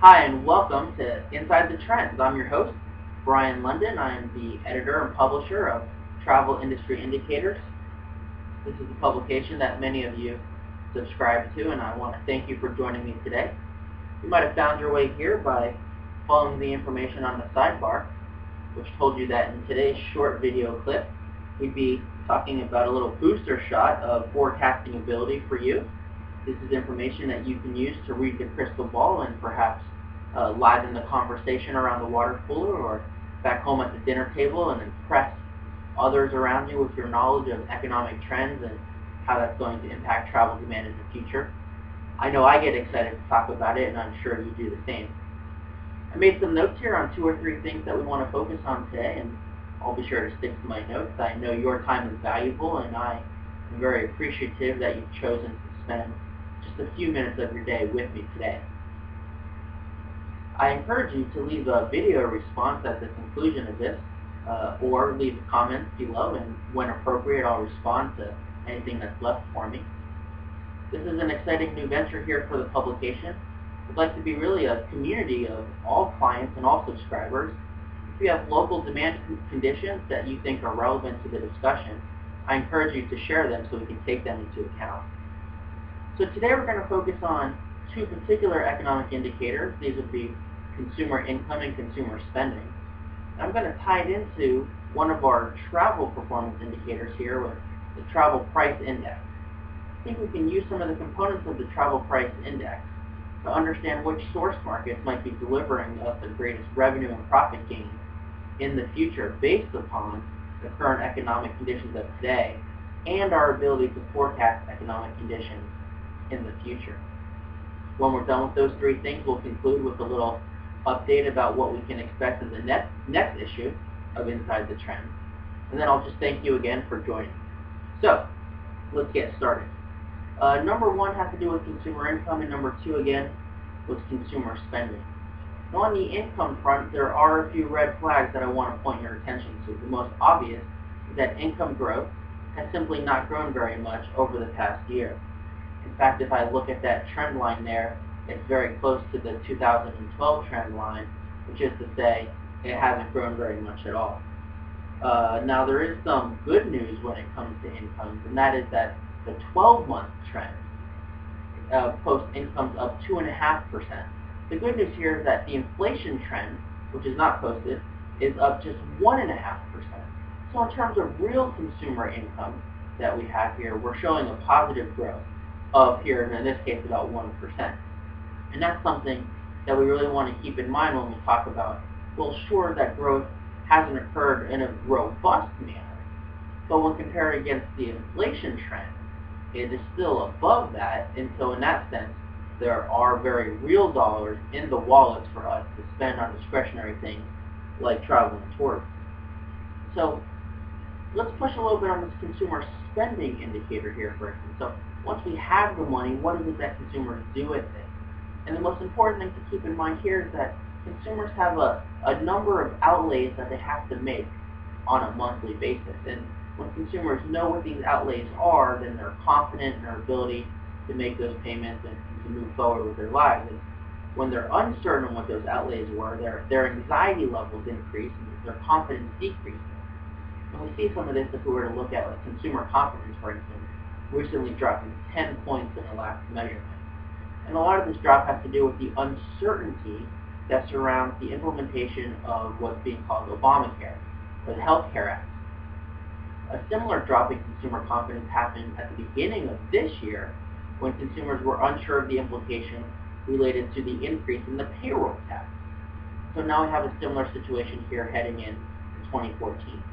Hi, and welcome to Inside the Trends. I'm your host, Brian London. I'm the editor and publisher of Travel Industry Indicators. This is a publication that many of you subscribe to, and I want to thank you for joining me today. You might have found your way here by following the information on the sidebar, which told you that in today's short video clip, we'd be talking about a little booster shot of forecasting ability for you. This is information that you can use to read the crystal ball and perhaps liven the conversation around the water cooler or back home at the dinner table and impress others around you with your knowledge of economic trends and how that's going to impact travel demand in the future. I know I get excited to talk about it, and I'm sure you do the same. I made some notes here on 2 or 3 things that we want to focus on today, and I'll be sure to stick to my notes. I know your time is valuable, and I am very appreciative that you've chosen to spend just a few minutes of your day with me today. I encourage you to leave a video response at the conclusion of this, or leave comments below, and when appropriate, I'll respond to anything that's left for me. This is an exciting new venture here for the publication. We'd like to be really a community of all clients and all subscribers. If you have local demand conditions that you think are relevant to the discussion, I encourage you to share them so we can take them into account. So today we're going to focus on 2 particular economic indicators. These would be consumer income and consumer spending. I'm going to tie it into one of our travel performance indicators here with the travel price index. I think we can use some of the components of the travel price index to understand which source markets might be delivering us the greatest revenue and profit gains in the future based upon the current economic conditions of today and our ability to forecast economic conditions in the future. When we're done with those 3 things, we'll conclude with a little update about what we can expect in the next issue of Inside the Trends. And then I'll just thank you again for joining. So, let's get started. Number 1 has to do with consumer income, and number 2 again was consumer spending. Now, on the income front, there are a few red flags that I want to point your attention to. The most obvious is that income growth has simply not grown very much over the past year. In fact, if I look at that trend line there, it's very close to the 2012 trend line, which is to say it hasn't grown very much at all. Now, there is some good news when it comes to incomes, and that is that the 12-month trend post incomes up 2.5%. The good news here is that the inflation trend, which is not posted, is up just 1.5%. So in terms of real consumer income that we have here, we're showing a positive growth of here, in this case, about 1%. And that's something that we really want to keep in mind when we talk about, well, sure, that growth hasn't occurred in a robust manner, but when compared against the inflation trend, it is still above that, and so in that sense, there are very real dollars in the wallets for us to spend on discretionary things like travel and tourism. So let's push a little bit on this consumer spending indicator here, for instance. So once we have the money, what is it that consumers do with it? And the most important thing to keep in mind here is that consumers have a number of outlays that they have to make on a monthly basis. And when consumers know what these outlays are, then they're confident in their ability to make those payments and to move forward with their lives. And when they're uncertain what those outlays were, their anxiety levels increase and their confidence decreases. And we see some of this if we were to look at consumer confidence, for instance, recently dropping 10 points in the last measurement. And a lot of this drop has to do with the uncertainty that surrounds the implementation of what's being called Obamacare, or the Health Care Act. A similar drop in consumer confidence happened at the beginning of this year when consumers were unsure of the implications related to the increase in the payroll tax. So now we have a similar situation here heading into 2014.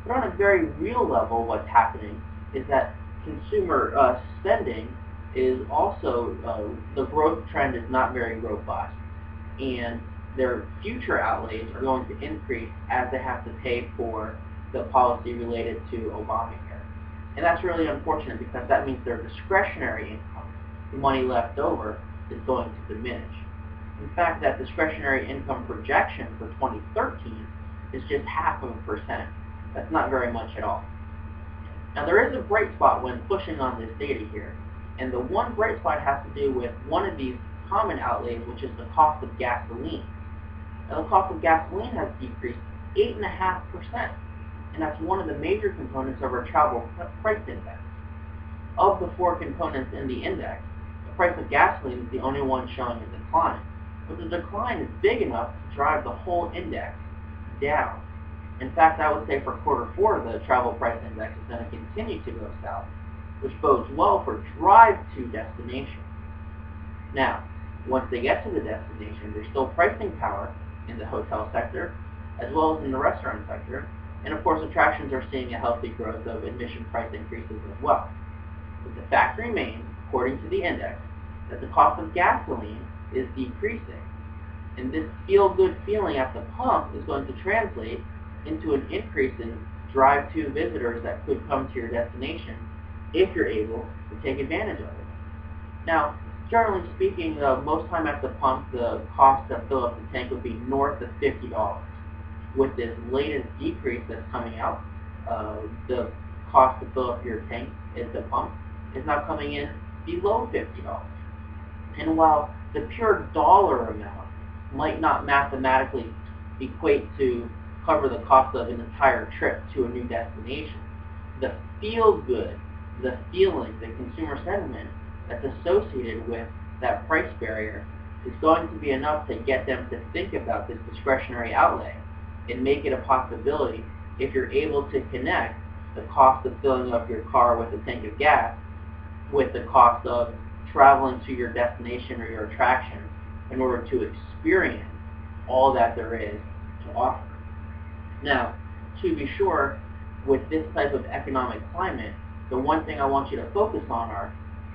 But on a very real level, what's happening is that consumer spending is also, the growth trend is not very robust, and their future outlays are going to increase as they have to pay for the policy related to Obamacare. And that's really unfortunate because that means their discretionary income, the money left over, is going to diminish. In fact, that discretionary income projection for 2013 is just 0.5%. That's not very much at all. Now, there is a bright spot when pushing on this data here, and the one bright spot has to do with one of these common outlays, which is the cost of gasoline. Now, the cost of gasoline has decreased 8.5%, and that's one of the major components of our travel price index. Of the 4 components in the index, the price of gasoline is the only one showing a decline, but the decline is big enough to drive the whole index down. In fact, I would say for Q4, the travel price index is going to continue to go south, which bodes well for drive to destination. Now, once they get to the destination, there's still pricing power in the hotel sector, as well as in the restaurant sector, and of course attractions are seeing a healthy growth of admission price increases as well. But the fact remains, according to the index, that the cost of gasoline is decreasing, and this feel-good feeling at the pump is going to translate into an increase in drive-to visitors that could come to your destination if you're able to take advantage of it. Now, generally speaking, most time at the pump, the cost to fill up the tank would be north of $50. With this latest decrease that's coming out, the cost to fill up your tank at the pump is now coming in below $50. And while the pure dollar amount might not mathematically equate to cover the cost of an entire trip to a new destination, the feel-good, the feeling, the consumer sentiment that's associated with that price barrier is going to be enough to get them to think about this discretionary outlay and make it a possibility if you're able to connect the cost of filling up your car with a tank of gas with the cost of traveling to your destination or your attraction in order to experience all that there is to offer. Now, to be sure, with this type of economic climate, the one thing I want you to focus on are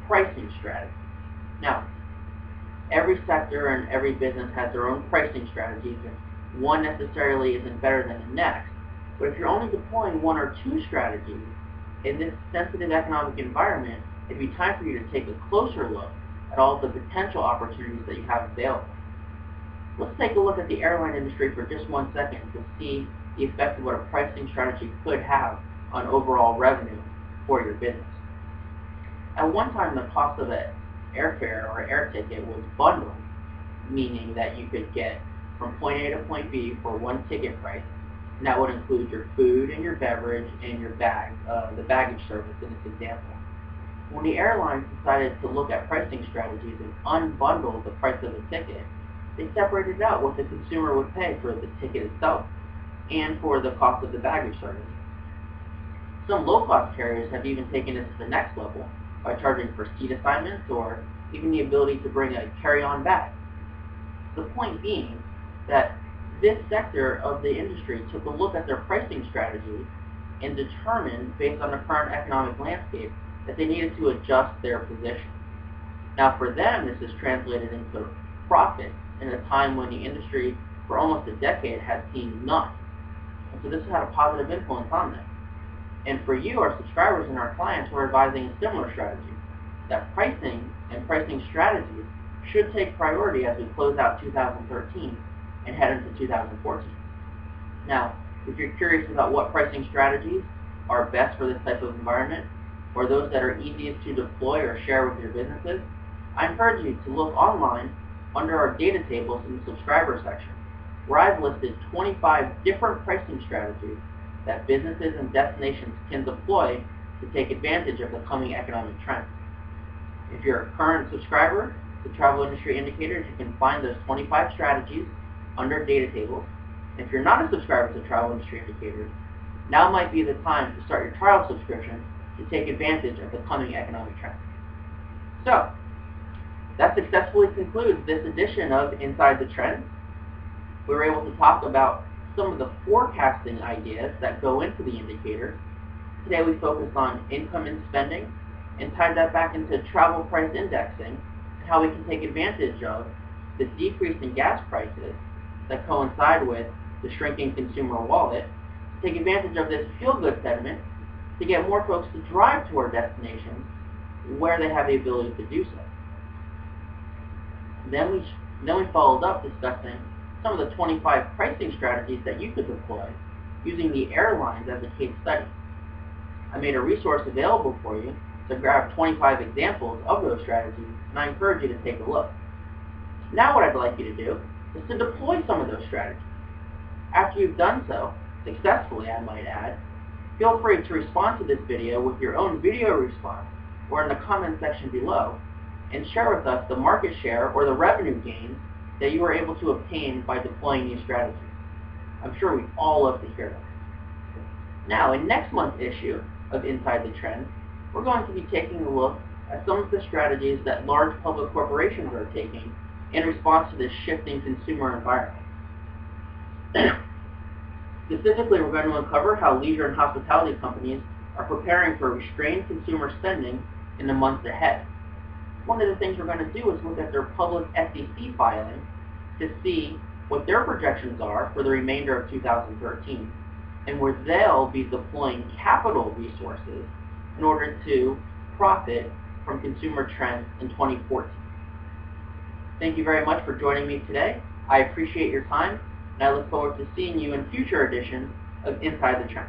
pricing strategies. Now, every sector and every business has their own pricing strategies, and one necessarily isn't better than the next. But if you're only deploying 1 or 2 strategies in this sensitive economic environment, it'd be time for you to take a closer look at all the potential opportunities that you have available. Let's take a look at the airline industry for just 1 second to see the effect of what a pricing strategy could have on overall revenue for your business. At one time, the cost of an airfare or air ticket was bundled, meaning that you could get from point A to point B for one ticket price, and that would include your food and your beverage and your bag, the baggage service in this example. When the airlines decided to look at pricing strategies and unbundle the price of the ticket, they separated out what the consumer would pay for the ticket itself and for the cost of the baggage service. Some low-cost carriers have even taken it to the next level by charging for seat assignments or even the ability to bring a carry-on bag. The point being that this sector of the industry took a look at their pricing strategy and determined, based on the current economic landscape, that they needed to adjust their position. Now for them, this is translated into profit in a time when the industry for almost a decade had seen none. And so this had a positive influence on them. And for you, our subscribers and our clients, we're advising a similar strategy, that pricing and pricing strategies should take priority as we close out 2013 and head into 2014. Now, if you're curious about what pricing strategies are best for this type of environment, or those that are easiest to deploy or share with your businesses, I encourage you to look online under our data tables in the subscriber section, where I've listed 25 different pricing strategies that businesses and destinations can deploy to take advantage of the coming economic trends. If you're a current subscriber to Travel Industry Indicators, you can find those 25 strategies under data tables. If you're not a subscriber to Travel Industry Indicators, now might be the time to start your trial subscription to take advantage of the coming economic trends. So, that successfully concludes this edition of Inside the Trends. We were able to talk about some of the forecasting ideas that go into the indicators. Today we focused on income and spending and tied that back into travel price indexing and how we can take advantage of the decrease in gas prices that coincide with the shrinking consumer wallet, to take advantage of this feel-good sentiment to get more folks to drive to our destinations where they have the ability to do so. Then we followed up discussing some of the 25 pricing strategies that you could deploy using the airlines as a case study. I made a resource available for you to grab 25 examples of those strategies, and I encourage you to take a look. Now what I'd like you to do is to deploy some of those strategies. After you've done so, successfully I might add, feel free to respond to this video with your own video response or in the comment section below and share with us the market share or the revenue gains that you were able to obtain by deploying these strategies. I'm sure we'd all love to hear them. Now, in next month's issue of Inside the Trend, we're going to be taking a look at some of the strategies that large public corporations are taking in response to this shifting consumer environment. Specifically, we're going to uncover how leisure and hospitality companies are preparing for restrained consumer spending in the months ahead. One of the things we're going to do is look at their public SEC filing to see what their projections are for the remainder of 2013 and where they'll be deploying capital resources in order to profit from consumer trends in 2014. Thank you very much for joining me today. I appreciate your time, and I look forward to seeing you in future editions of Inside the Trend.